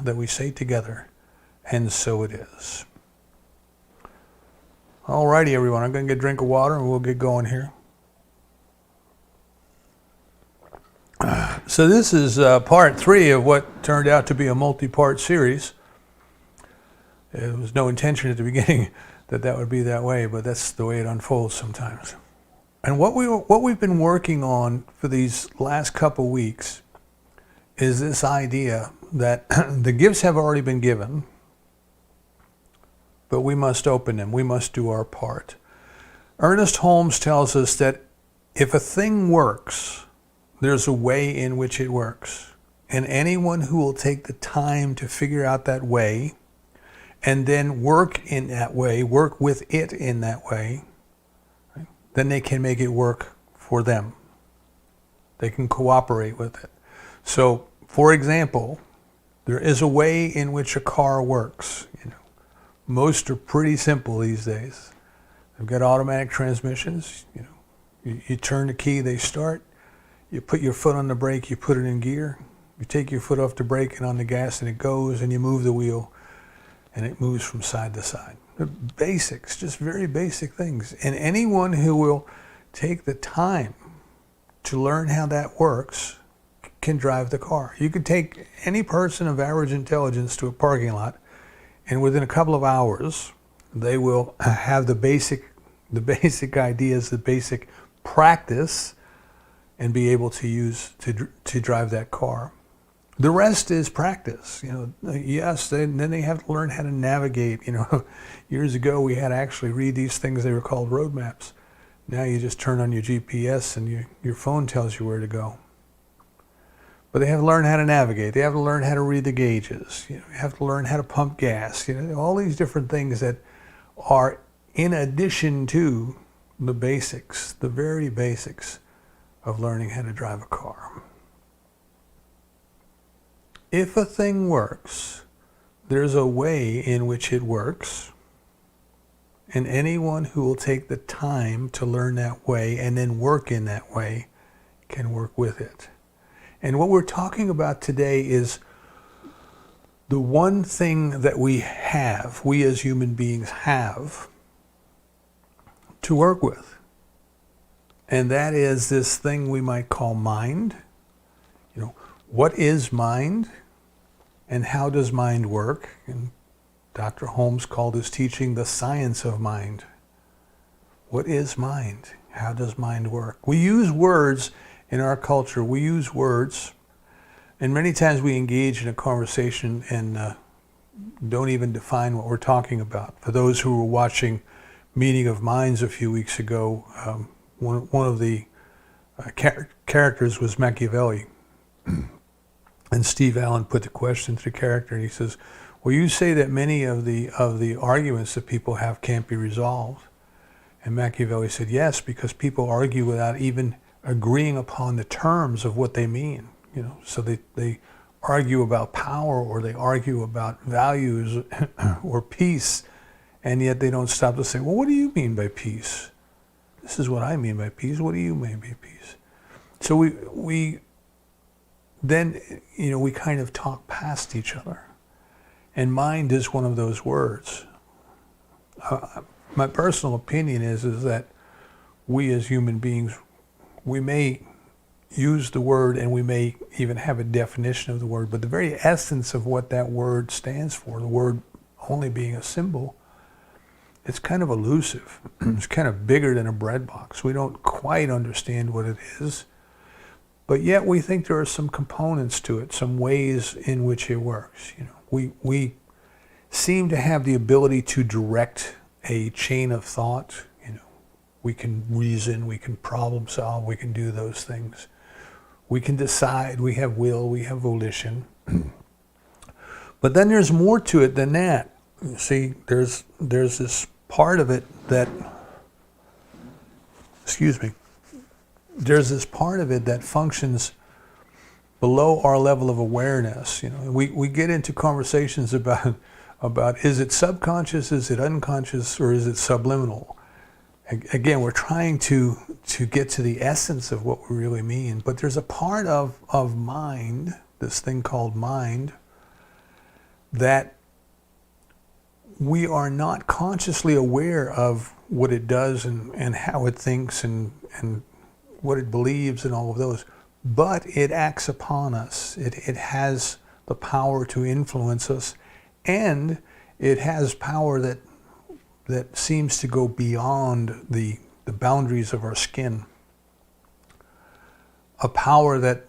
that we say together, and so it is. Alrighty, everyone, I'm going to get a drink of water and we'll get going here. So this is part 3 of what turned out to be a multi-part series. It was no intention at the beginning that would be that way, but that's the way it unfolds sometimes. And what we've been working on for these last couple weeks is this idea that the gifts have already been given, but we must open them. We must do our part. Ernest Holmes tells us that if a thing works, there's a way in which it works. And anyone who will take the time to figure out that way and then work in that way, work with it in that way, right, then they can make it work for them. They can cooperate with it. So, for example, there is a way in which a car works. Most are pretty simple these days. They've got automatic transmissions. You turn the key, they start. You put your foot on the brake, you put it in gear. You take your foot off the brake and on the gas, and it goes, and you move the wheel, and it moves from side to side. They're basics, just very basic things. And anyone who will take the time to learn how that works can drive the car. You could take any person of average intelligence to a parking lot, and within a couple of hours, they will have the basic ideas, the basic practice, and be able to use to drive that car. The rest is practice. Yes, then they have to learn how to navigate. Years ago we had to actually read these things. They were called road maps. Now you just turn on your GPS and your phone tells you where to go. But they have to learn how to navigate. They have to learn how to read the gauges. You have to learn how to pump gas. All these different things that are in addition to the basics, the very basics of learning how to drive a car. If a thing works, there's a way in which it works, and anyone who will take the time to learn that way and then work in that way can work with it. And what we're talking about today is the one thing that we as human beings have, to work with. And that is this thing we might call mind. What is mind? And how does mind work? And Dr. Holmes called his teaching the science of mind. What is mind? How does mind work? We use words in our culture. We use words, and many times we engage in a conversation and don't even define what we're talking about. For those who were watching Meeting of Minds a few weeks ago, one of the characters was Machiavelli. And Steve Allen put the question to the character, and he says, well, you say that many of the arguments that people have can't be resolved. And Machiavelli said, yes, because people argue without even agreeing upon the terms of what they mean. So they argue about power, or they argue about values or peace, and yet they don't stop to say, well, what do you mean by peace? This is what I mean by peace. What do you mean by peace? So we then, we kind of talk past each other. And mind is one of those words. My personal opinion is that we as human beings, we may use the word and we may even have a definition of the word, but the very essence of what that word stands for, the word only being a symbol, it's kind of elusive. It's kind of bigger than a bread box. We don't quite understand what it is. But yet we think there are some components to it, some ways in which it works. We seem to have the ability to direct a chain of thought. We can reason, we can problem solve, we can do those things. We can decide, we have will, we have volition. But then there's more to it than that. See, there's this part of it that, there's this part of it that functions below our level of awareness. We get into conversations about is it subconscious, is it unconscious, or is it subliminal? Again, we're trying to get to the essence of what we really mean, but there's a part of mind, this thing called mind, that we are not consciously aware of what it does and how it thinks and what it believes and all of those, but it acts upon us. It has the power to influence us, and it has power that seems to go beyond the boundaries of our skin. A power that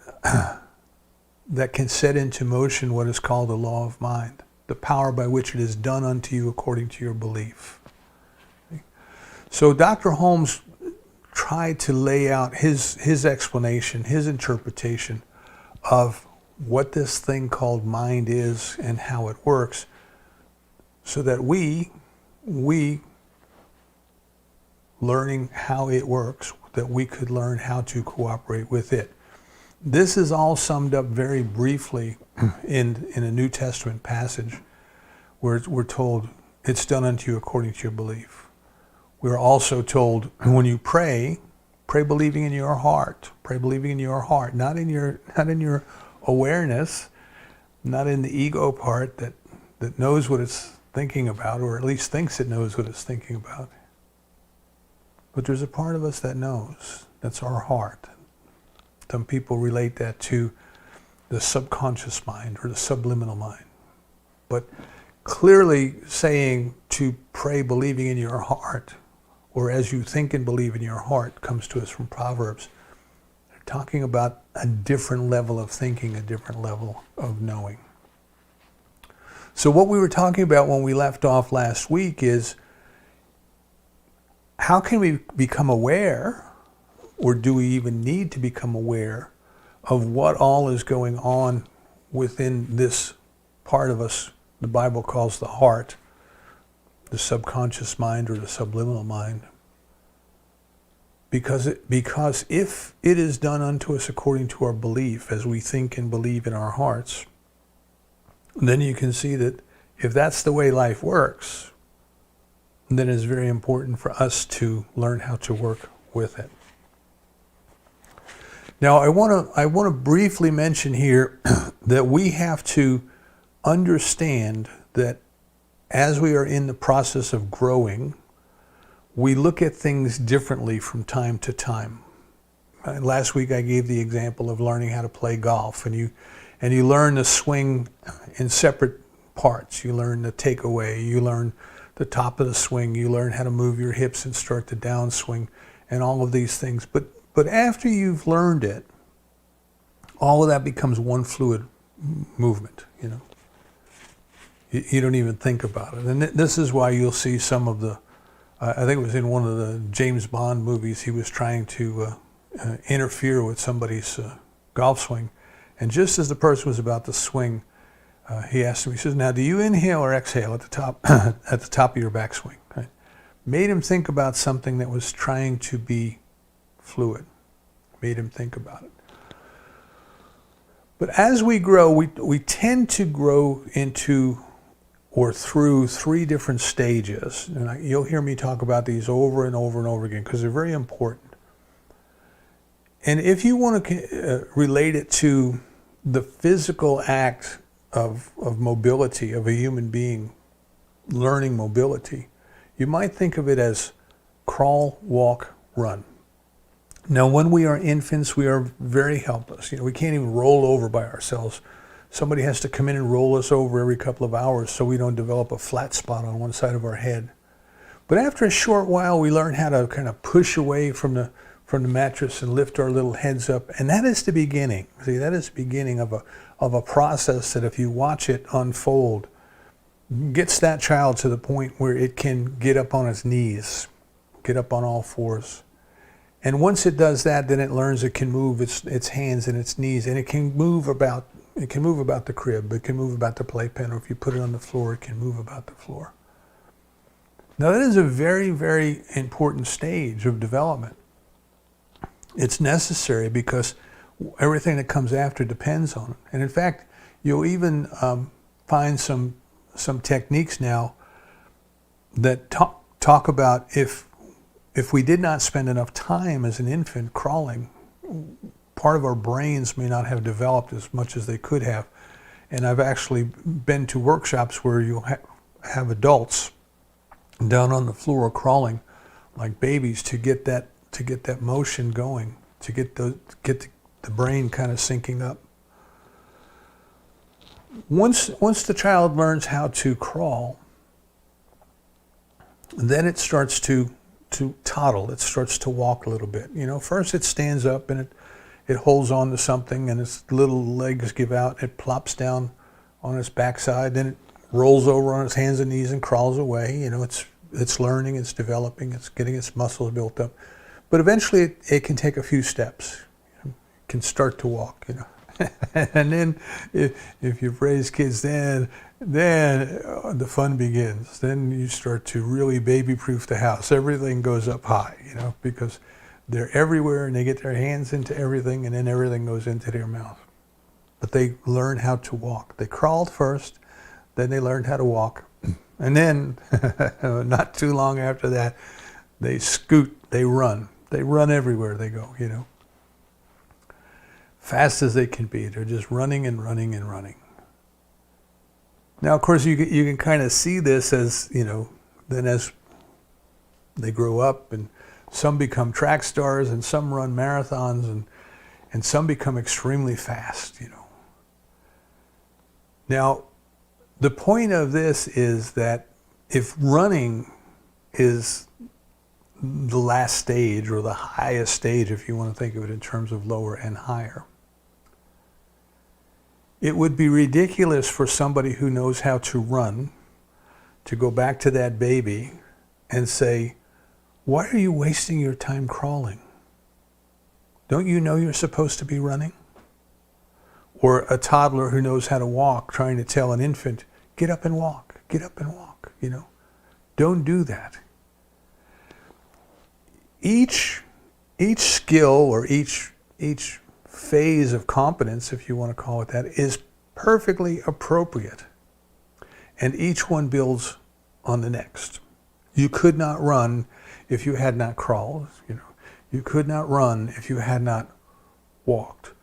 that can set into motion what is called the law of mind, the power by which it is done unto you according to your belief. So Dr. Holmes tried to lay out his explanation, his interpretation of what this thing called mind is and how it works, so that we learning how it works, that we could learn how to cooperate with it. This is all summed up very briefly in a New Testament passage where we're told, it's done unto you according to your belief. We're also told, when you pray believing in your heart. Pray believing in your heart, not in your awareness, not in the ego part that knows what it's thinking about, or at least thinks it knows what it's thinking about. But there's a part of us that knows. That's our heart. Some people relate that to the subconscious mind or the subliminal mind. But clearly saying to pray believing in your heart, or as you think and believe in your heart, comes to us from Proverbs. They're talking about a different level of thinking, a different level of knowing. So what we were talking about when we left off last week is, how can we become aware, or do we even need to become aware of what all is going on within this part of us the Bible calls the heart, the subconscious mind or the subliminal mind? Because if it is done unto us according to our belief, as we think and believe in our hearts, then you can see that if that's the way life works, then it's very important for us to learn how to work with it. Now, I want to briefly mention here that we have to understand that as we are in the process of growing, we look at things differently from time to time. Last week I gave the example of learning how to play golf, and you learn to swing in separate parts. You learn the takeaway, you learn the top of the swing, you learn how to move your hips and start the downswing, and all of these things. But after you've learned it, all of that becomes one fluid movement, you know. You don't even think about it. And this is why you'll see some of the, I think it was in one of the James Bond movies, he was trying to interfere with somebody's golf swing. And just as the person was about to swing, he asked him, he says, "Now, do you inhale or exhale at the top at the top of your backswing?" Right? Made him think about something that was trying to be fluid. Made him think about it. But as we grow, we tend to grow into or through three different stages. And you'll hear me talk about these over and over and over again because they're very important. And if you want to relate it to the physical act of mobility of a human being, learning mobility, you might think of it as crawl, walk, run. Now, when we are infants, we are very helpless. You know, we can't even roll over by ourselves. Somebody has to come in and roll us over every couple of hours so we don't develop a flat spot on one side of our head. But after a short while, we learn how to kind of push away from the mattress and lift our little heads up, and that is the beginning. See, that is the beginning of a process that, if you watch it unfold, gets that child to the point where it can get up on its knees, get up on all fours. And once it does that, then it learns it can move its hands and its knees, and it can move about the crib, it can move about the playpen, or if you put it on the floor, it can move about the floor. Now, that is a very, very important stage of development. It's necessary because everything that comes after depends on it. And in fact, you'll even find some techniques now that talk about if we did not spend enough time as an infant crawling, part of our brains may not have developed as much as they could have. And I've actually been to workshops where you'll have adults down on the floor crawling like babies to get that motion going, to get the brain kind of syncing up. Once the child learns how to crawl, then it starts to toddle. It starts to walk a little bit. First it stands up and it holds on to something, and its little legs give out. It plops down on its backside. Then it rolls over on its hands and knees and crawls away. It's learning, it's developing, it's getting its muscles built up. But eventually it can take a few steps. It can start to walk, And then if you've raised kids, then the fun begins. Then you start to really baby-proof the house. Everything goes up high, because they're everywhere and they get their hands into everything, and then everything goes into their mouth. But they learn how to walk. They crawled first, then they learned how to walk. And then, not too long after that, they scoot, they run. They run everywhere they go, Fast as they can be. They're just running and running and running. Now, of course, you can kind of see this as, then as they grow up, and some become track stars, and some run marathons, and some become extremely fast, Now, the point of this is that if running is the last stage, or the highest stage, if you want to think of it in terms of lower and higher, it would be ridiculous for somebody who knows how to run to go back to that baby and say, "Why are you wasting your time crawling? Don't you know you're supposed to be running?" Or a toddler who knows how to walk trying to tell an infant, "Get up and walk, get up and walk," Don't do that. Each skill, or each phase of competence, if you want to call it that, is perfectly appropriate. And each one builds on the next. You could not run if you had not crawled. You could not run if you had not walked.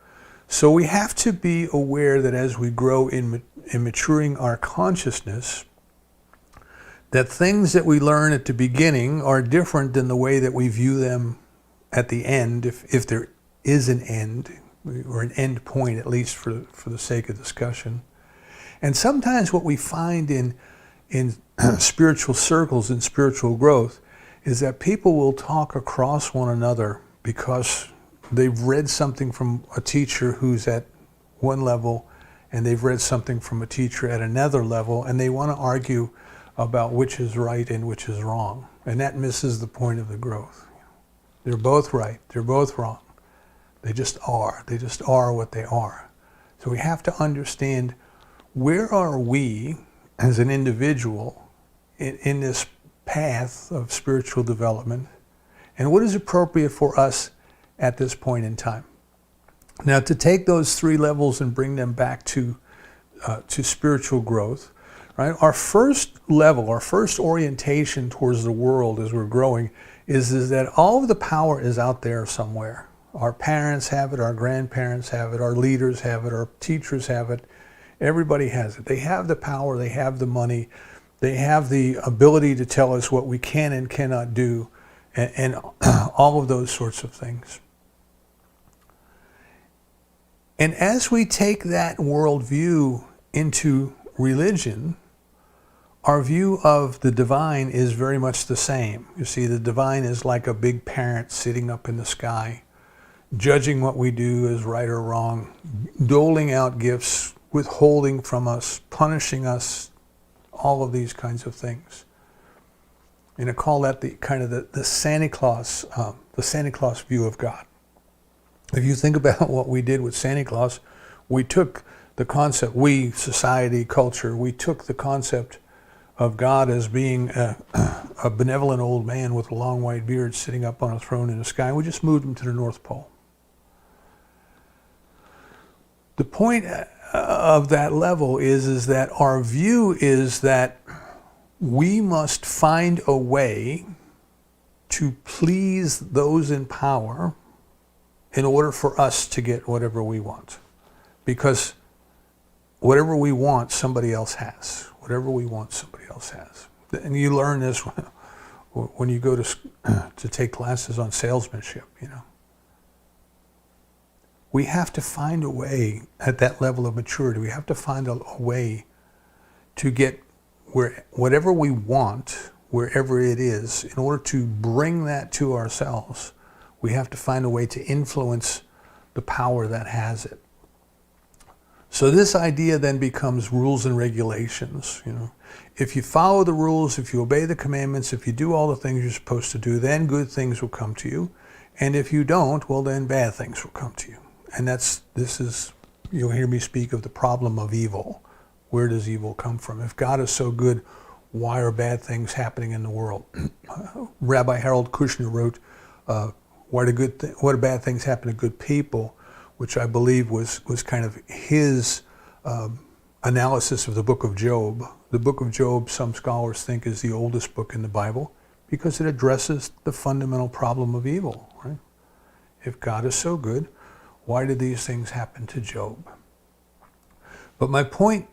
So we have to be aware that as we grow in maturing our consciousness, that things that we learn at the beginning are different than the way that we view them at the end, if there is an end, or an end point, at least for the sake of discussion. And sometimes what we find in spiritual circles and spiritual growth is that people will talk across one another because they've read something from a teacher who's at one level, and they've read something from a teacher at another level, and they want to argue about which is right and which is wrong. And that misses the point of the growth. They're both right, they're both wrong. They just are. They just are what they are. So we have to understand, where are we as an individual in this path of spiritual development, and what is appropriate for us at this point in time. Now, to take those three levels and bring them back to spiritual growth, right? Our first level, our first orientation towards the world as we're growing is that all of the power is out there somewhere. Our parents have it, our grandparents have it, our leaders have it, our teachers have it. Everybody has it. They have the power, they have the money, they have the ability to tell us what we can and cannot do, and all of those sorts of things. And as we take that worldview into religion, our view of the divine is very much the same. You see, the divine is like a big parent sitting up in the sky, judging what we do as right or wrong, doling out gifts, withholding from us, punishing us, all of these kinds of things. And I call that the Santa Claus view of God. If you think about what we did with Santa Claus, we took the concept, society, culture, we took the concept of God as being a benevolent old man with a long white beard sitting up on a throne in the sky. We just moved him to the North Pole. The point of that level is that our view is that we must find a way to please those in power in order for us to get whatever we want. Because whatever we want, somebody else has. Whatever we want, somebody else has. And you learn this when you go to take classes on salesmanship, you know. We have to find a way at that level of maturity. We have to find a way to get whatever we want, wherever it is. In order to bring that to ourselves, we have to find a way to influence the power that has it. So this idea then becomes rules and regulations. You know, if you follow the rules, if you obey the commandments, if you do all the things you're supposed to do, then good things will come to you. And if you don't, well, then bad things will come to you. And you'll hear me speak of the problem of evil. Where does evil come from? If God is so good, why are bad things happening in the world? Rabbi Harold Kushner wrote, why do bad things happen to good people, which I believe was kind of his analysis of the book of Job. The book of Job, some scholars think, is the oldest book in the Bible because it addresses the fundamental problem of evil. Right? If God is so good, why did these things happen to Job? But my point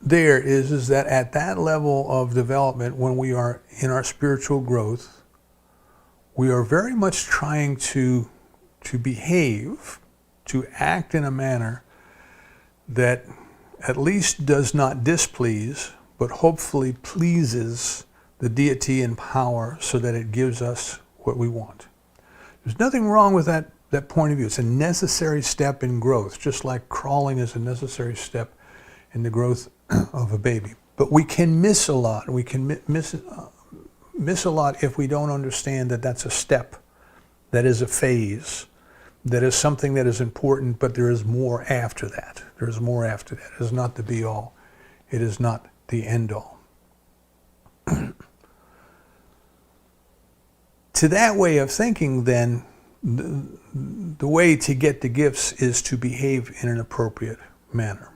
there is that at that level of development, when we are in our spiritual growth, we are very much trying to behave, to act in a manner that at least does not displease, but hopefully pleases the deity and power so that it gives us what we want. There's nothing wrong with that point of view. It's a necessary step in growth, just like crawling is a necessary step in the growth of a baby. But we can miss a lot. We can miss a lot if we don't understand that that's a step, that is a phase, that is something that is important, but there is more after that. There is more after that. It is not the be-all. It is not the end-all. To that way of thinking, then, the way to get the gifts is to behave in an appropriate manner.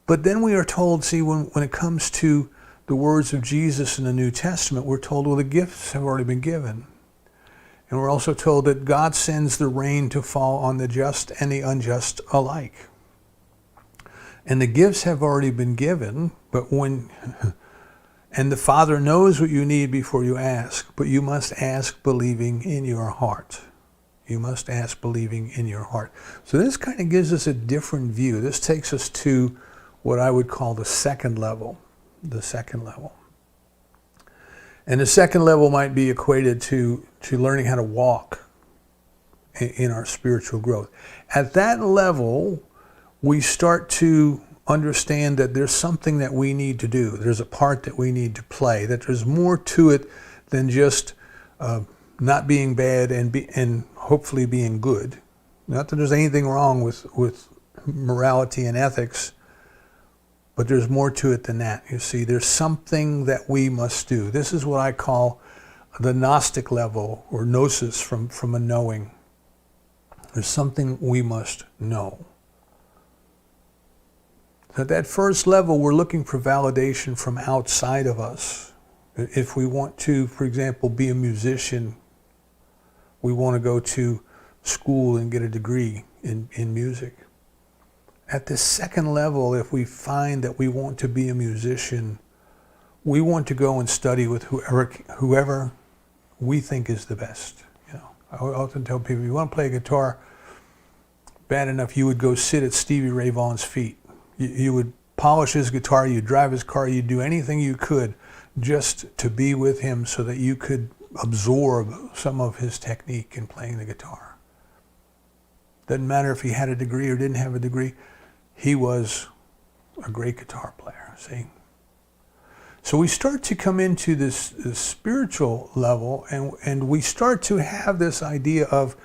But then we are told, see, when it comes to the words of Jesus in the New Testament, we're told, well, the gifts have already been given. And we're also told that God sends the rain to fall on the just and the unjust alike. And the gifts have already been given, but and the Father knows what you need before you ask, but you must ask believing in your heart. You must ask believing in your heart. So this kind of gives us a different view. This takes us to what I would call the second level. The second level. And the second level might be equated to learning how to walk in our spiritual growth. At that level, we start to understand that there's something that we need to do. There's a part that we need to play, that there's more to it than just not being bad and hopefully being good. Not that there's anything wrong with morality and ethics, but there's more to it than that. You see, there's something that we must do. This is what I call the Gnostic level, or gnosis, from a knowing. There's something we must know. At that first level, we're looking for validation from outside of us. If we want to, for example, be a musician, we want to go to school and get a degree in music. At the second level, if we find that we want to be a musician, we want to go and study with whoever we think is the best. You know, I often tell people, if you want to play a guitar bad enough, you would go sit at Stevie Ray Vaughan's feet. You would polish his guitar, you'd drive his car, you'd do anything you could just to be with him so that you could absorb some of his technique in playing the guitar. Doesn't matter if he had a degree or didn't have a degree, he was a great guitar player, see? So we start to come into this spiritual level, and we start to have this idea of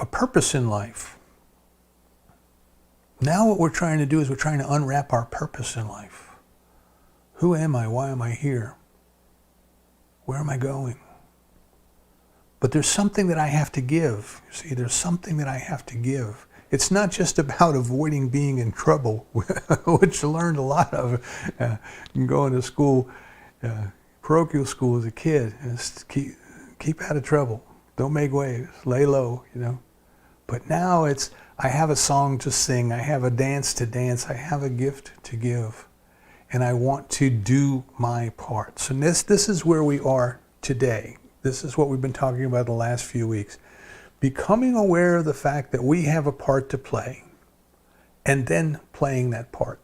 a purpose in life. Now what we're trying to do is we're trying to unwrap our purpose in life. Who am I? Why am I here? Where am I going? But there's something that I have to give. You see, there's something that I have to give. It's not just about avoiding being in trouble, which I learned a lot of going to school, parochial school as a kid. Just keep out of trouble. Don't make waves. Lay low, you know. But now I have a song to sing. I have a dance to dance. I have a gift to give. And I want to do my parts. And this is where we are today. This is what we've been talking about the last few weeks. Becoming aware of the fact that we have a part to play, and then playing that part.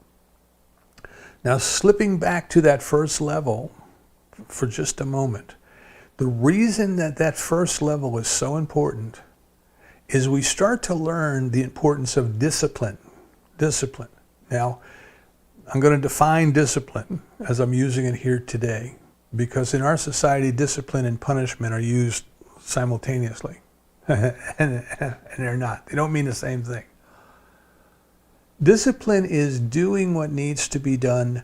Now, slipping back to that first level for just a moment, the reason that that first level is so important is we start to learn the importance of discipline. Discipline. Now, I'm going to define discipline as I'm using it here today, because in our society, discipline and punishment are used simultaneously. and they're not. They don't mean the same thing. Discipline is doing what needs to be done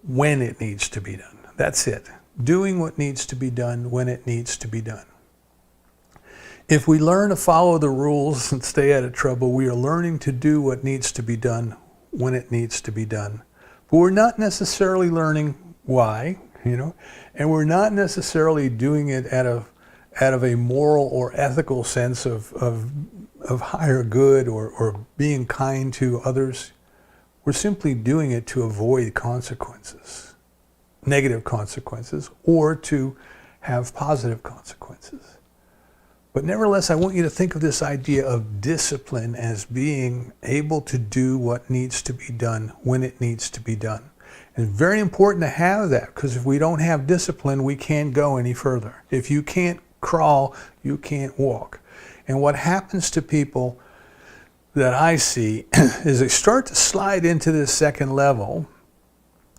when it needs to be done. That's it. Doing what needs to be done when it needs to be done. If we learn to follow the rules and stay out of trouble, we are learning to do what needs to be done when it needs to be done. But we're not necessarily learning why, and we're not necessarily doing it out of a moral or ethical sense of higher good or being kind to others. We're simply doing it to avoid consequences, negative consequences, or to have positive consequences. But nevertheless, I want you to think of this idea of discipline as being able to do what needs to be done when it needs to be done. And it's very important to have that, because if we don't have discipline, we can't go any further. If you can't crawl, you can't walk. And what happens to people that I see is they start to slide into this second level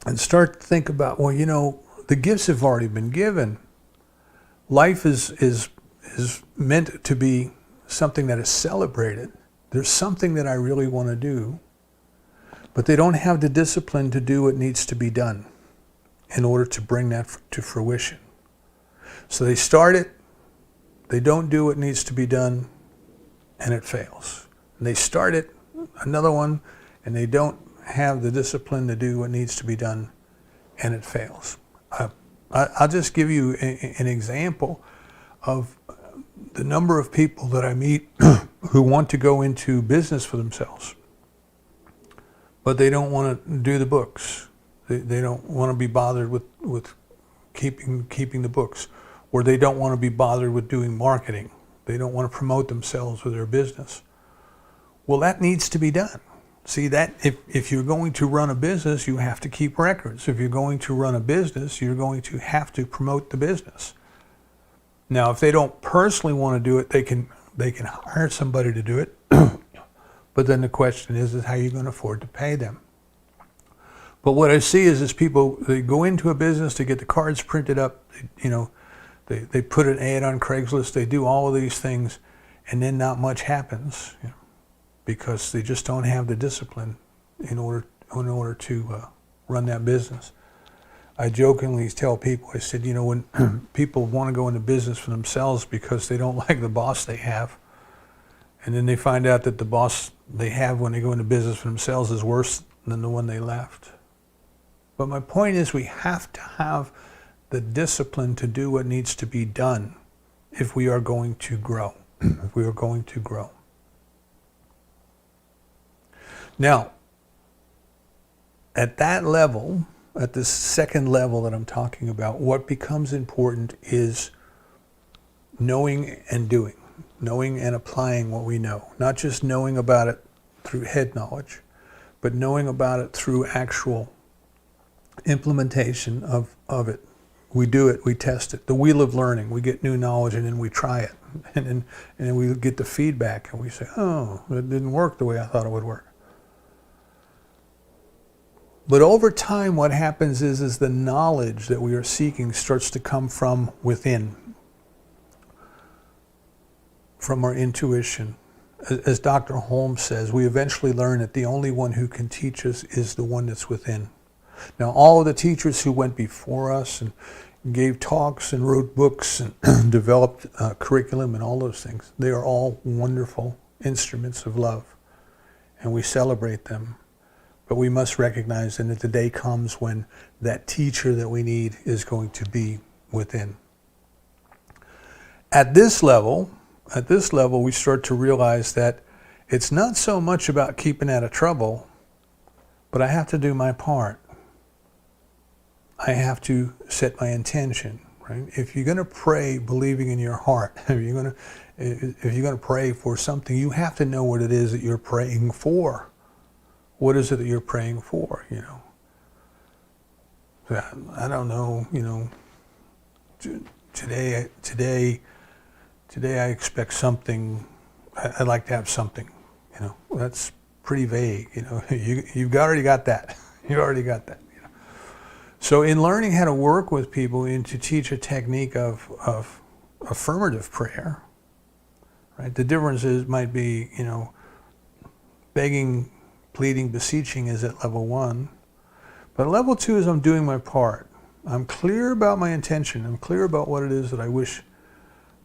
and start to think about, well, the gifts have already been given. Life is meant to be something that is celebrated. There's something that I really want to do, but they don't have the discipline to do what needs to be done in order to bring that to fruition. So they start it, they don't do what needs to be done, and it fails. And they start it, another one, and they don't have the discipline to do what needs to be done, and it fails. I'll just give you an example of the number of people that I meet who want to go into business for themselves, but they don't want to do the books. They don't want to be bothered with keeping the books, or they don't want to be bothered with doing marketing. They don't want to promote themselves with their business. Well, that needs to be done. See, that if you're going to run a business, you have to keep records. If you're going to run a business, you're going to have to promote the business. Now, if they don't personally want to do it, they can hire somebody to do it. But then the question is how are you going to afford to pay them? But what I see is people, they go into a business to get the cards printed up, they put an ad on Craigslist, they do all of these things, and then not much happens, because they just don't have the discipline in order to run that business. I jokingly tell people, I said, when people want to go into business for themselves because they don't like the boss they have, and then they find out that the boss they have when they go into business for themselves is worse than the one they left. But my point is, we have to have the discipline to do what needs to be done if we are going to grow. If we are going to grow. Now, at that level, at this second level that I'm talking about, what becomes important is knowing and doing, knowing and applying what we know. Not just knowing about it through head knowledge, but knowing about it through actual implementation of it. We do it, we test it. The wheel of learning, we get new knowledge and then we try it. And then we get the feedback and we say, oh, it didn't work the way I thought it would work. But over time, what happens is the knowledge that we are seeking starts to come from within, from our intuition. As Dr. Holmes says, we eventually learn that the only one who can teach us is the one that's within. Now, all of the teachers who went before us and gave talks and wrote books and developed curriculum and all those things, they are all wonderful instruments of love, and we celebrate them. But we must recognize that the day comes when that teacher that we need is going to be within. At this level, we start to realize that It's not so much about keeping out of trouble, but I have to do my part. I have to set my intention, right? If you're going to pray believing in your heart, if you're going to pray for something, you have to know what it is that you're praying for. What is it that you're praying for, you know? I don't know, you know, today I expect something, I'd like to have something, you know. That's pretty vague, you know. You've already got that. You already got that, you know. So in learning how to work with people and to teach a technique of affirmative prayer, right, the difference might be, you know, begging, pleading, beseeching is at level 1. But level 2 is I'm doing my part. I'm clear about my intention. I'm clear about what it is that I wish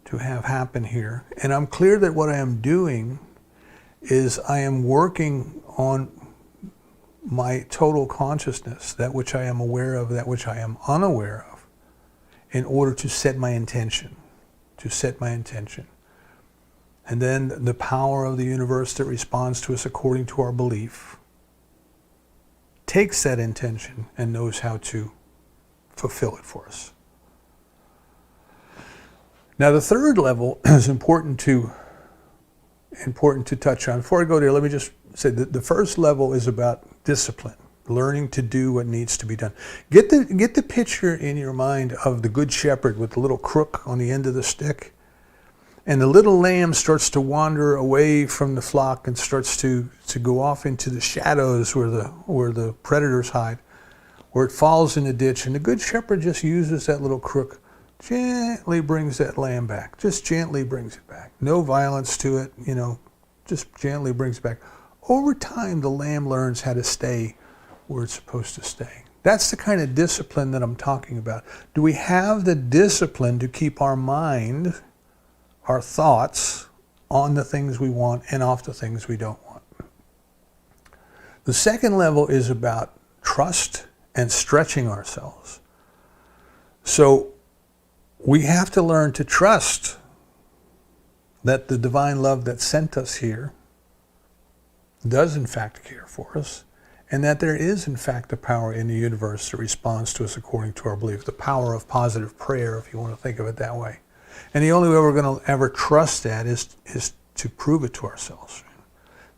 to have happen here. And I'm clear that what I am doing is I am working on my total consciousness, that which I am aware of, that which I am unaware of, in order to set my intention, And then the power of the universe that responds to us according to our belief takes that intention and knows how to fulfill it for us. Now the third level is important to touch on. Before I go there, let me just say that the first level is about discipline, learning to do what needs to be done. Get the picture in your mind of the good shepherd with the little crook on the end of the stick. And the little lamb starts to wander away from the flock and starts to go off into the shadows where the predators hide, where it falls in the ditch. And the good shepherd just uses that little crook, gently brings that lamb back, just gently brings it back. No violence to it, you know, just gently brings it back. Over time, the lamb learns how to stay where it's supposed to stay. That's the kind of discipline that I'm talking about. Do we have the discipline to keep our mind, our thoughts, on the things we want and off the things we don't want? The second level is about trust and stretching ourselves. So we have to learn to trust that the divine love that sent us here does in fact care for us, and that there is in fact a power in the universe that responds to us according to our belief, the power of positive prayer, if you want to think of it that way. And the only way we're going to ever trust that is to prove it to ourselves.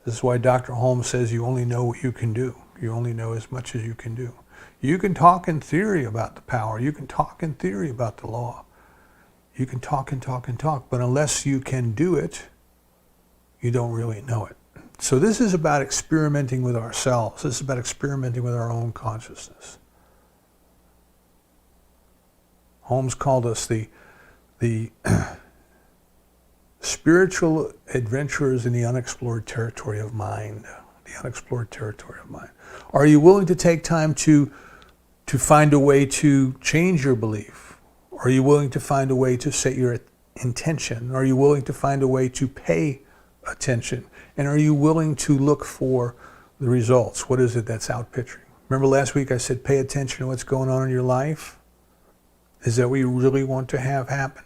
This is why Dr. Holmes says you only know what you can do. You only know as much as you can do. You can talk in theory about the power. You can talk in theory about the law. You can talk and talk and talk, but unless you can do it, you don't really know it. So this is about experimenting with ourselves. This is about experimenting with our own consciousness. Holmes called us the spiritual adventurers in the unexplored territory of mind. The unexplored territory of mind. Are you willing to take time to find a way to change your belief? Are you willing to find a way to set your intention? Are you willing to find a way to pay attention? And are you willing to look for the results? What is it that's out picturing? Remember last week I said pay attention to what's going on in your life? Is that what you really want to have happen?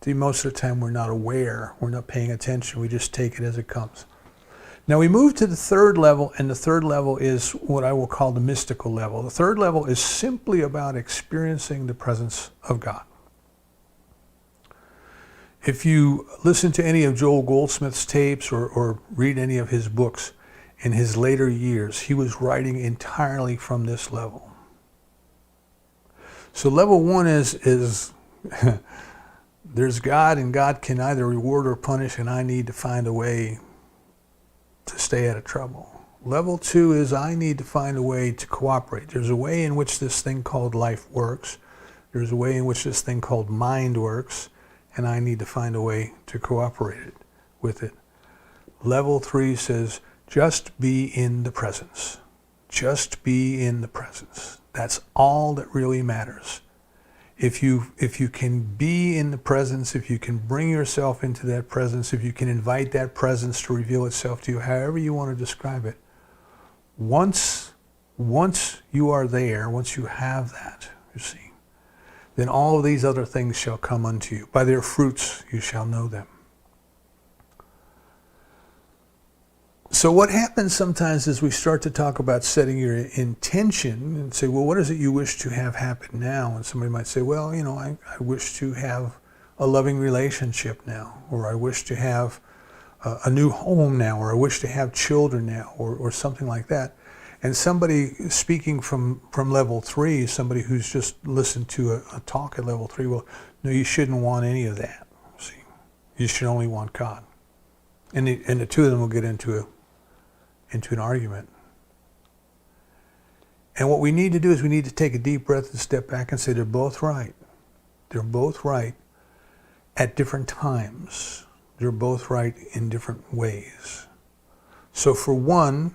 See, most of the time we're not aware, we're not paying attention, we just take it as it comes. Now we move to the third level, and the third level is what I will call the mystical level. The third level is simply about experiencing the presence of God. If you listen to any of Joel Goldsmith's tapes or read any of his books in his later years, he was writing entirely from this level. So level 1 is there's God, and God can either reward or punish, and I need to find a way to stay out of trouble. Level 2 is I need to find a way to cooperate. There's a way in which this thing called life works. There's a way in which this thing called mind works, and I need to find a way to cooperate with it. Level 3 says just be in the presence. Just be in the presence. That's all that really matters. If you can be in the presence, if you can bring yourself into that presence, if you can invite that presence to reveal itself to you, however you want to describe it, once you are there, once you have that, you see, then all of these other things shall come unto you. By their fruits you shall know them. So what happens sometimes is we start to talk about setting your intention and say, well, what is it you wish to have happen now? And somebody might say, well, I wish to have a loving relationship now, or I wish to have a new home now, or I wish to have children now, or something like that. And somebody speaking from level 3, somebody who's just listened to a talk at level 3, well, no, you shouldn't want any of that. See, you should only want God. And the two of them will get into an argument. And what we need to do is we need to take a deep breath and step back and say they're both right. They're both right at different times. They're both right in different ways. So for one,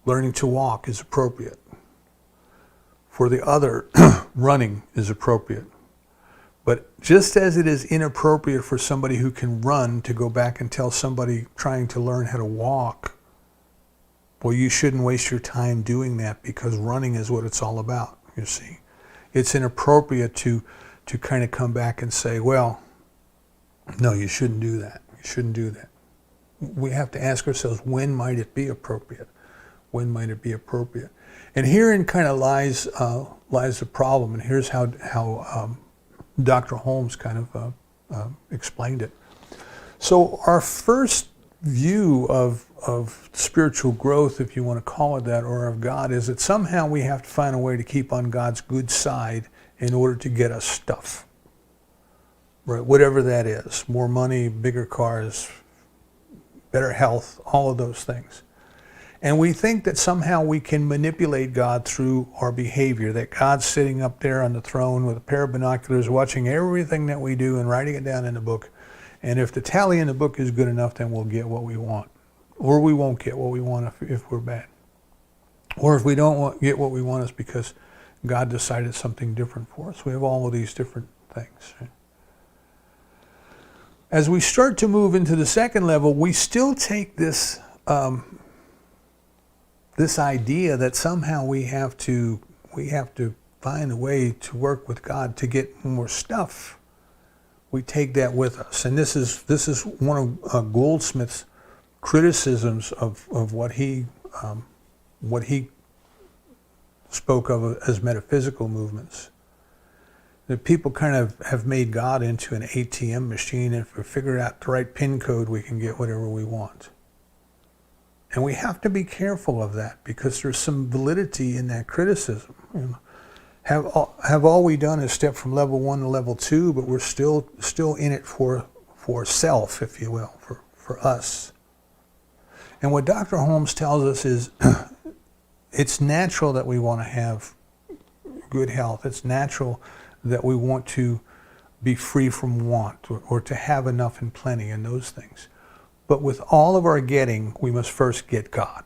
learning to walk is appropriate. For the other, running is appropriate. But just as it is inappropriate for somebody who can run to go back and tell somebody trying to learn how to walk, well, you shouldn't waste your time doing that, because running is what it's all about, you see. It's inappropriate to kind of come back and say, well, no, you shouldn't do that. You shouldn't do that. We have to ask ourselves, when might it be appropriate? When might it be appropriate? And herein kind of lies the problem, and here's how Dr. Holmes kind of explained it. So our first view of spiritual growth, if you want to call it that, or of God, is that somehow we have to find a way to keep on God's good side in order to get us stuff. Right? Whatever that is. More money, bigger cars, better health, all of those things. And we think that somehow we can manipulate God through our behavior, that God's sitting up there on the throne with a pair of binoculars watching everything that we do and writing it down in the book. And if the tally in the book is good enough, then we'll get what we want. Or we won't get what we want if we're bad. Or if we don't get what we want, it's because God decided something different for us. We have all of these different things. Right? As we start to move into the second level, we still take this this idea that somehow we have to find a way to work with God to get more stuff. We take that with us, and this is one of Goldsmith's criticisms of what he spoke of as metaphysical movements. That people kind of have made God into an ATM machine, and if we figure out the right PIN code, we can get whatever we want. And we have to be careful of that, because there's some validity in that criticism. You know, have all we done is step from level 1 to level 2, but we're still in it for self, if you will, for us. And what Dr. Holmes tells us is it's natural that we want to have good health. It's natural that we want to be free from want, or to have enough and plenty and those things. But with all of our getting, we must first get God.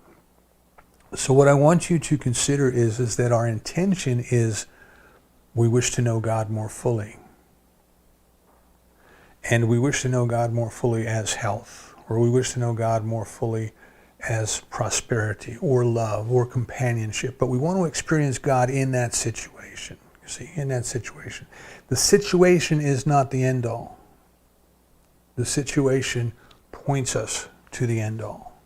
So what I want you to consider is that our intention is we wish to know God more fully. And we wish to know God more fully as health, or we wish to know God more fully as prosperity, or love, or companionship. But we want to experience God in that situation. You see, in that situation. The situation is not the end all. The situation points us to the end all,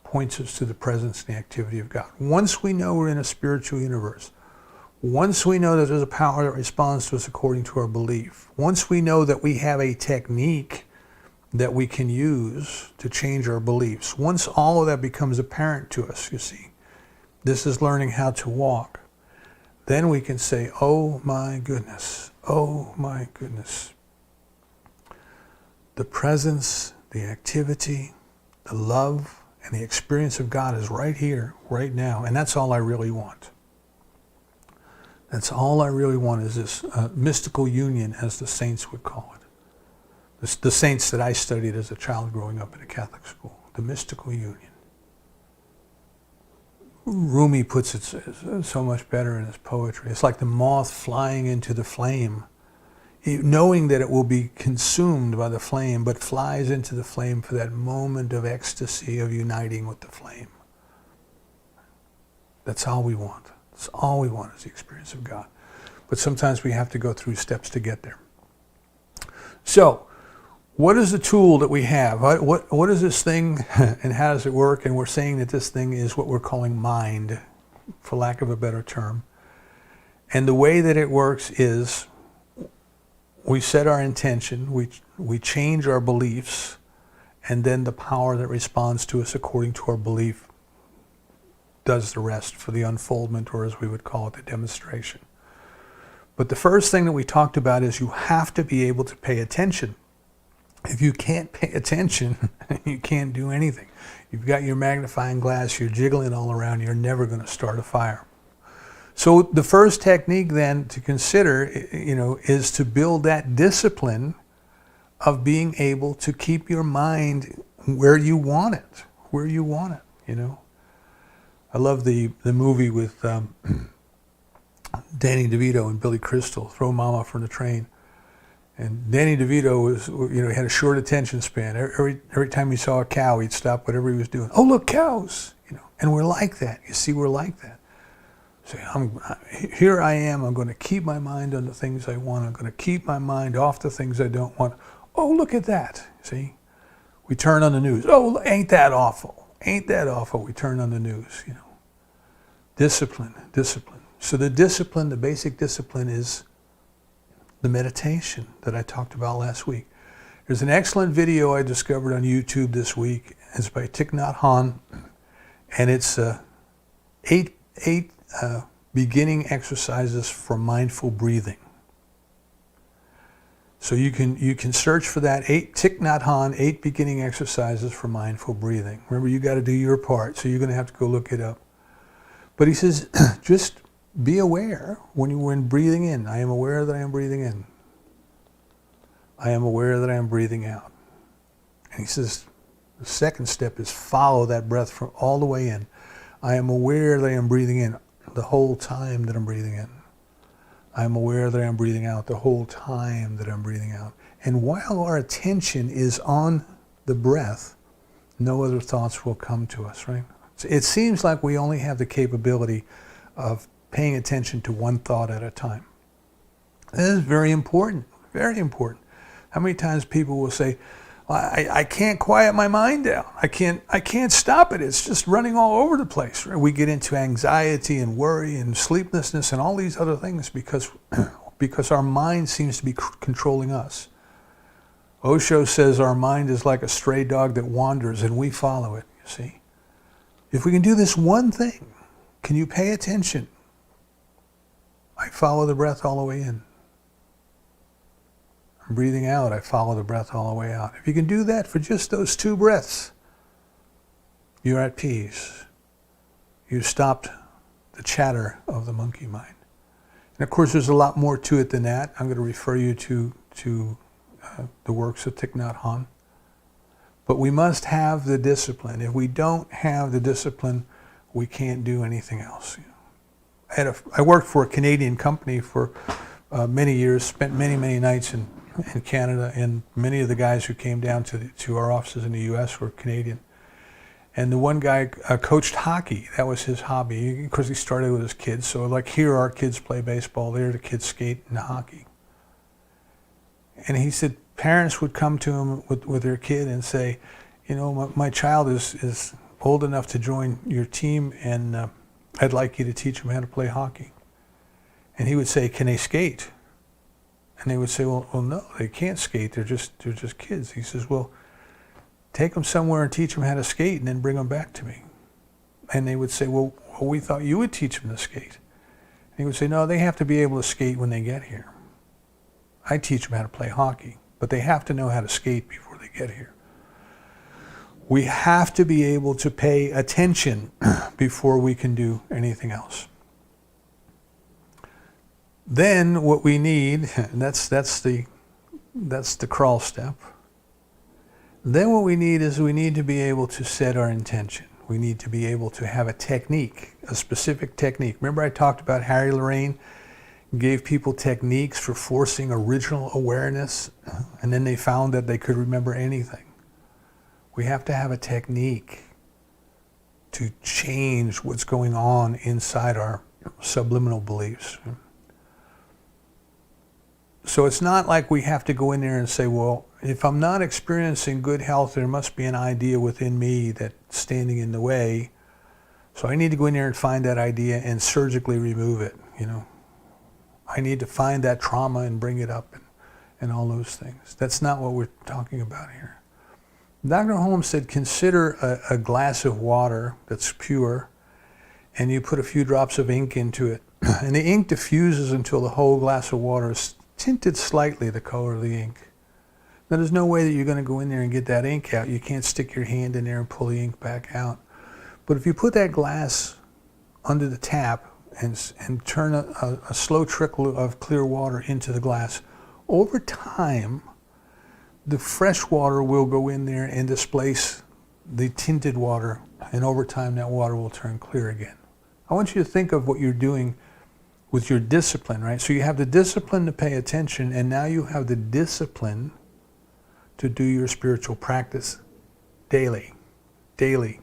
points us to the presence and the activity of God. Once we know we're in a spiritual universe, once we know that there's a power that responds to us according to our belief, once we know that we have a technique that we can use to change our beliefs, once all of that becomes apparent to us, you see, this is learning how to walk, then we can say, oh my goodness, the presence, the activity, the love, and the experience of God is right here, right now, and that's all I really want. That's all I really want, is this mystical union, as the saints would call it. The saints that I studied as a child growing up in a Catholic school, the mystical union. Rumi puts it so much better in his poetry. It's like the moth flying into the flame, knowing that it will be consumed by the flame, but flies into the flame for that moment of ecstasy of uniting with the flame. That's all we want. That's all we want, is the experience of God. But sometimes we have to go through steps to get there. So, what is the tool that we have? What is this thing and how does it work? And we're saying that this thing is what we're calling mind, for lack of a better term. And the way that it works is we set our intention, we change our beliefs, and then the power that responds to us according to our belief does the rest for the unfoldment, or as we would call it, the demonstration. But the first thing that we talked about is you have to be able to pay attention. If you can't pay attention, you can't do anything. You've got your magnifying glass, you're jiggling all around, you're never going to start a fire. So the first technique then to consider, is to build that discipline of being able to keep your mind where you want it, I love the movie with Danny DeVito and Billy Crystal, Throw Mama from the Train. And Danny DeVito was, had a short attention span. Every time he saw a cow, he'd stop whatever he was doing. Oh, look, cows! And we're like that. You see, we're like that. So here I am. I'm going to keep my mind on the things I want. I'm going to keep my mind off the things I don't want. Oh, look at that! See, we turn on the news. Oh, ain't that awful? Ain't that awful? We turn on the news. Discipline. So the discipline, the basic discipline, is the meditation that I talked about last week. There's an excellent video I discovered on YouTube this week. It's by Thich Nhat Hanh, and it's eight beginning exercises for mindful breathing. So you can search for that. Thich Nhat Hanh, 8 beginning exercises for mindful breathing. Remember, you got to do your part, so you're going to have to go look it up. But he says, just be aware when breathing in. I am aware that I am breathing in. I am aware that I am breathing out. And he says, the second step is follow that breath from all the way in. I am aware that I am breathing in the whole time that I'm breathing in. I am aware that I am breathing out the whole time that I'm breathing out. And while our attention is on the breath, no other thoughts will come to us, right? It seems like we only have the capability of paying attention to one thought at a time. This is very important, very important. How many times people will say, I can't quiet my mind down. I can't stop it. It's just running all over the place. We get into anxiety and worry and sleeplessness and all these other things because our mind seems to be controlling us. Osho says our mind is like a stray dog that wanders and we follow it, you see. If we can do this one thing, can you pay attention? I follow the breath all the way in. I'm breathing out, I follow the breath all the way out. If you can do that for just those 2 breaths, you're at peace. You stopped the chatter of the monkey mind. And of course, there's a lot more to it than that. I'm going to refer you to the works of Thich Nhat Hanh. But we must have the discipline. If we don't have the discipline, we can't do anything else. I worked for a Canadian company for many years, spent many nights in Canada, and many of the guys who came down to our offices in the U.S. were Canadian. And the one guy coached hockey. That was his hobby, because he started with his kids. So like here, our kids play baseball. There, the kids skate and hockey. And he said parents would come to him with their kid and say, my child is old enough to join your team, and I'd like you to teach him how to play hockey. And he would say, can they skate? And they would say, well, no, they can't skate. They're just kids. He says, well, take them somewhere and teach them how to skate, and then bring them back to me. And they would say, well, we thought you would teach them to skate. And he would say, no, they have to be able to skate when they get here. I teach them how to play hockey, but they have to know how to skate before they get here. We have to be able to pay attention before we can do anything else. Then what we need, and that's the crawl step. Then what we need is we need to be able to set our intention. We need to be able to have a technique, a specific technique. Remember I talked about Harry Lorraine gave people techniques for forcing original awareness, and then they found that they could remember anything. We have to have a technique to change what's going on inside our subliminal beliefs. So it's not like we have to go in there and say, well, if I'm not experiencing good health, there must be an idea within me that's standing in the way. So I need to go in there and find that idea and surgically remove it, you know. I need to find that trauma and bring it up and all those things. That's not what we're talking about here. Dr. Holmes said, consider a glass of water that's pure, and you put a few drops of ink into it. And the ink diffuses until the whole glass of water is tinted slightly the color of the ink. Now, there's no way that you're going to go in there and get that ink out. You can't stick your hand in there and pull the ink back out. But if you put that glass under the tap and turn a slow trickle of clear water into the glass, over time, the fresh water will go in there and displace the tinted water, and over time that water will turn clear again. I want you to think of what you're doing with your discipline, right? So you have the discipline to pay attention, and now you have the discipline to do your spiritual practice daily. Daily.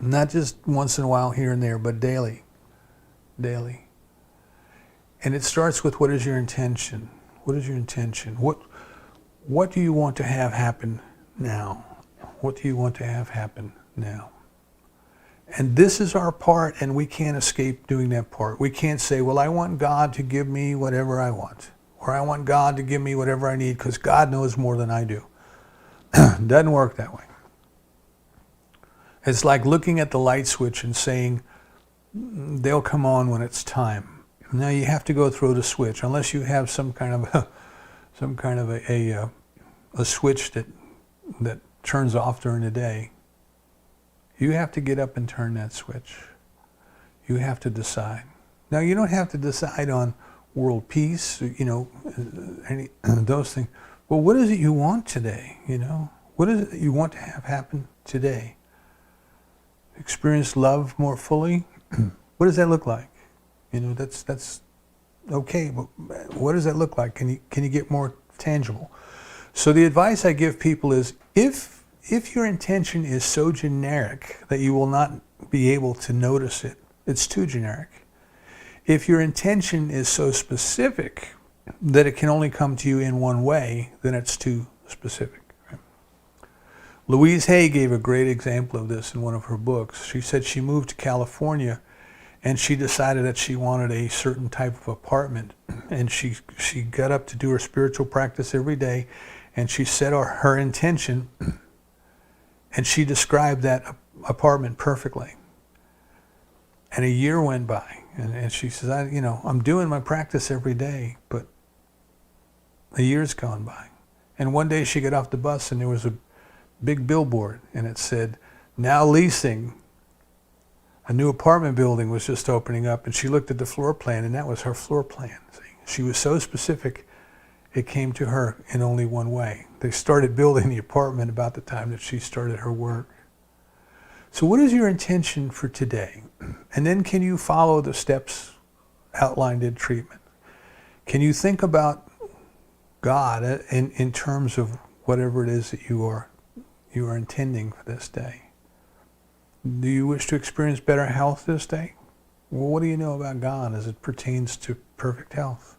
Not just once in a while here and there, but daily. Daily. And it starts with, what is your intention? What is your intention? What do you want to have happen now? What do you want to have happen now? And this is our part, and we can't escape doing that part. We can't say, well, I want God to give me whatever I want, or I want God to give me whatever I need, because God knows more than I do. It doesn't work that way. It's like looking at the light switch and saying, they'll come on when it's time. Now you have to go through the switch, unless you have some kind of a switch that turns off during the day. You have to get up and turn that switch. You have to decide. Now, you don't have to decide on world peace, you know, any those things. Well, what is it you want today, you know? What is it that you want to have happen today? Experience love more fully? What does that look like? You know, that's okay, but what does that look like? Can you get more tangible? So the advice I give people is, if your intention is so generic that you will not be able to notice it, it's too generic. If your intention is so specific that it can only come to you in one way, then it's too specific. Right? Louise Hay gave a great example of this in one of her books. She said she moved to California and she decided that she wanted a certain type of apartment. And she got up to do her spiritual practice every day, and she set her intention, and she described that apartment perfectly. And a year went by, and she says, I'm doing my practice every day, but a year's gone by. And one day she got off the bus, and there was a big billboard, and it said, now leasing. A new apartment building was just opening up, and she looked at the floor plan, and that was her floor plan. See? She was so specific, it came to her in only one way. They started building the apartment about the time that she started her work. So what is your intention for today? And then can you follow the steps outlined in treatment? Can you think about God in terms of whatever it is that you are intending for this day? Do you wish to experience better health this day? Well, what do you know about God as it pertains to perfect health?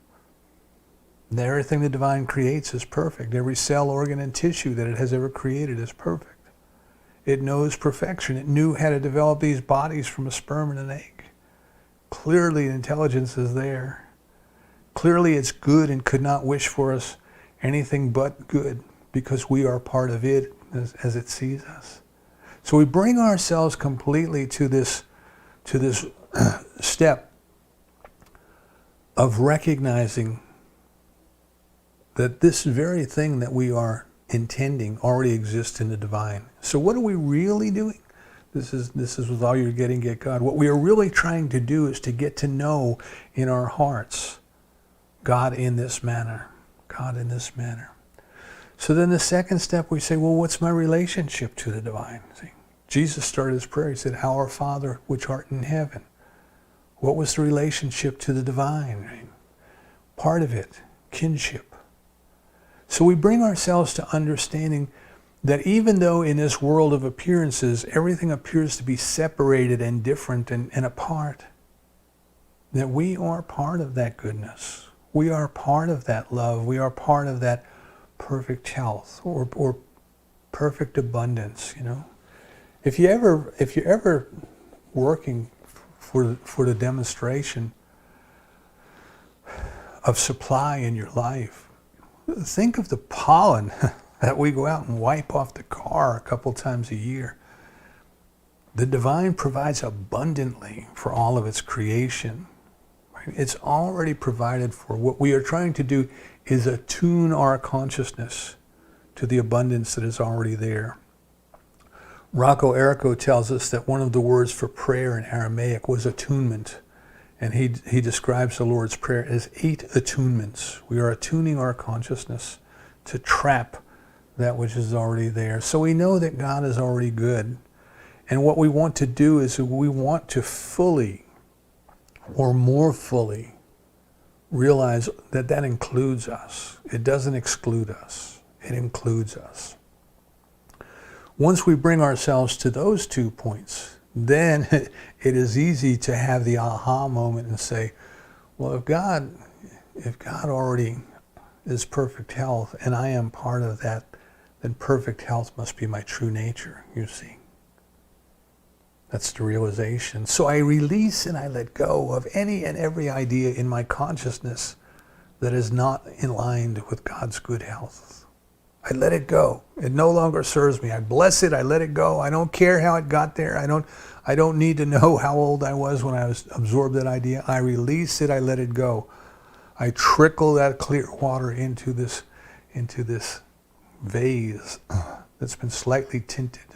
Everything the divine creates is perfect. Every cell, organ, and tissue that it has ever created is perfect. It knows perfection. It knew how to develop these bodies from a sperm and an egg. Clearly, intelligence is there. Clearly, it's good and could not wish for us anything but good, because we are part of it as it sees us. So we bring ourselves completely to this step of recognizing that this very thing that we are intending already exists in the divine. So what are we really doing? This is with all you're getting, get God. What we are really trying to do is to get to know in our hearts God in this manner. God in this manner. So then the second step, we say, well, what's my relationship to the divine? See, Jesus started his prayer. He said, Our Father, which art in heaven. What was the relationship to the divine? Right? Part of it, kinship. So we bring ourselves to understanding that even though in this world of appearances, everything appears to be separated and different and apart, that we are part of that goodness. We are part of that love. We are part of that perfect health or perfect abundance, you know. If you're ever working for the demonstration of supply in your life, think of the pollen that we go out and wipe off the car a couple times a year. The divine provides abundantly for all of its creation. It's already provided for. What we are trying to do is attune our consciousness to the abundance that is already there. Rocco Errico tells us that one of the words for prayer in Aramaic was attunement. And he describes the Lord's Prayer as 8 attunements. We are attuning our consciousness to trap that which is already there. So we know that God is already good. And what we want to do is we want to fully or more fully realize that that includes us. It doesn't exclude us. It includes us. Once we bring ourselves to those 2 points, then it is easy to have the aha moment and say, well, if God already is perfect health and I am part of that, then perfect health must be my true nature, you see. That's the realization. So I release and I let go of any and every idea in my consciousness that is not in line with God's good health. I let it go. It no longer serves me. I bless it. I let it go. I don't care how it got there. I don't need to know how old I was when I was absorbed that idea. I release it. I let it go. I trickle that clear water into this vase that's been slightly tinted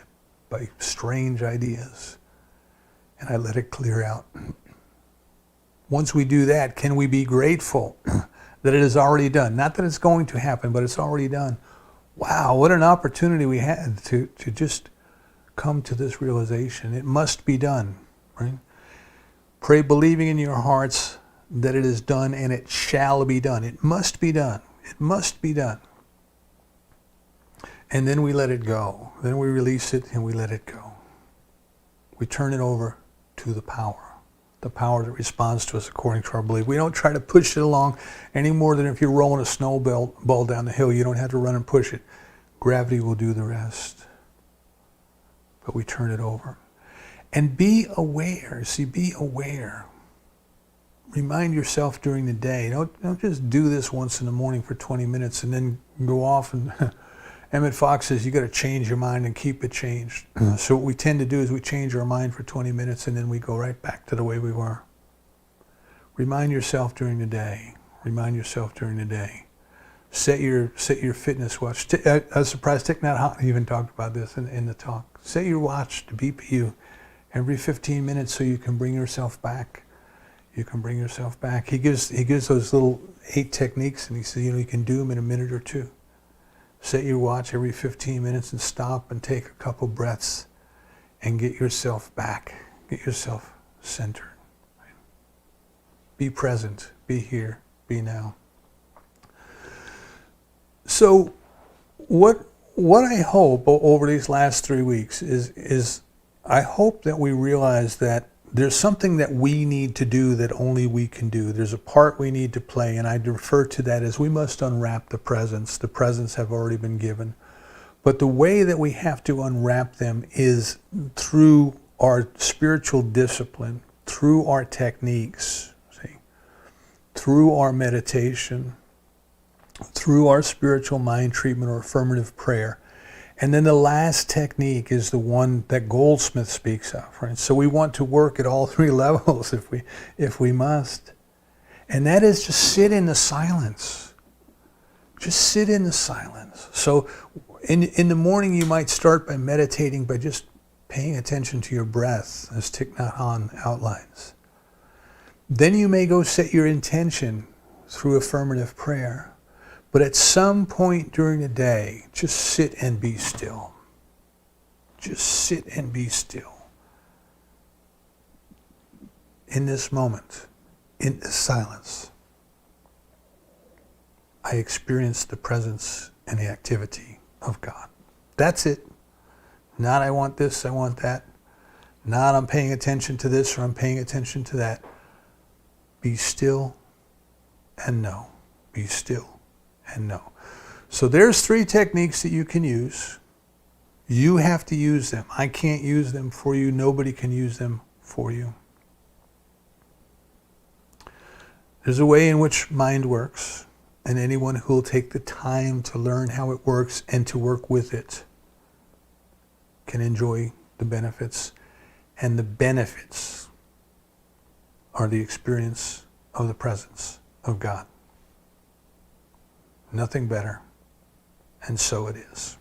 by strange ideas. And I let it clear out. Once we do that, can we be grateful that it is already done? Not that it's going to happen, but it's already done. Wow, what an opportunity we had to just come to this realization. It must be done, right? Pray believing in your hearts that it is done and it shall be done. It must be done. It must be done. And then we let it go. Then we release it and we let it go. We turn it over to the power that responds to us according to our belief. We don't try to push it along any more than if you're rolling a snowball down the hill. You don't have to run and push it. Gravity will do the rest. But we turn it over. And be aware. See, be aware. Remind yourself during the day. Don't just do this once in the morning for 20 minutes and then go off and Emmett Fox says you got to change your mind and keep it changed. So what we tend to do is we change our mind for 20 minutes and then we go right back to the way we were. Remind yourself during the day. Remind yourself during the day. Set your fitness watch. I was surprised Thich Nhat Hanh even talked about this in the talk. Set your watch to beep you every 15 minutes so you can bring yourself back. You can bring yourself back. He gives those little 8 techniques and he says, you can do them in a minute or 2. Set your watch every 15 minutes and stop and take a couple breaths and get yourself back. Get yourself centered. Be present. Be here. Be now. So what I hope over these last 3 weeks is I hope that we realize that there's something that we need to do that only we can do. There's a part we need to play, and I refer to that as we must unwrap the presents. The presents have already been given. But the way that we have to unwrap them is through our spiritual discipline, through our techniques, through our meditation, through our spiritual mind treatment or affirmative prayer. And then the last technique is the one that Goldsmith speaks of, right? So we want to work at all 3 levels if we must. And that is just sit in the silence. Just sit in the silence. So in the morning you might start by meditating by just paying attention to your breath, as Thich Nhat Hanh outlines. Then you may go set your intention through affirmative prayer. But at some point during the day, just sit and be still. Just sit and be still. In this moment, in this silence, I experience the presence and the activity of God. That's it. Not I want this, I want that. Not I'm paying attention to this or I'm paying attention to that. Be still and know. Be still and know. So there's 3 techniques that you can use. You have to use them. I can't use them for you. Nobody can use them for you. There's a way in which mind works, and anyone who will take the time to learn how it works and to work with it can enjoy the benefits. And the benefits are the experience of the presence of God. Nothing better. And so it is.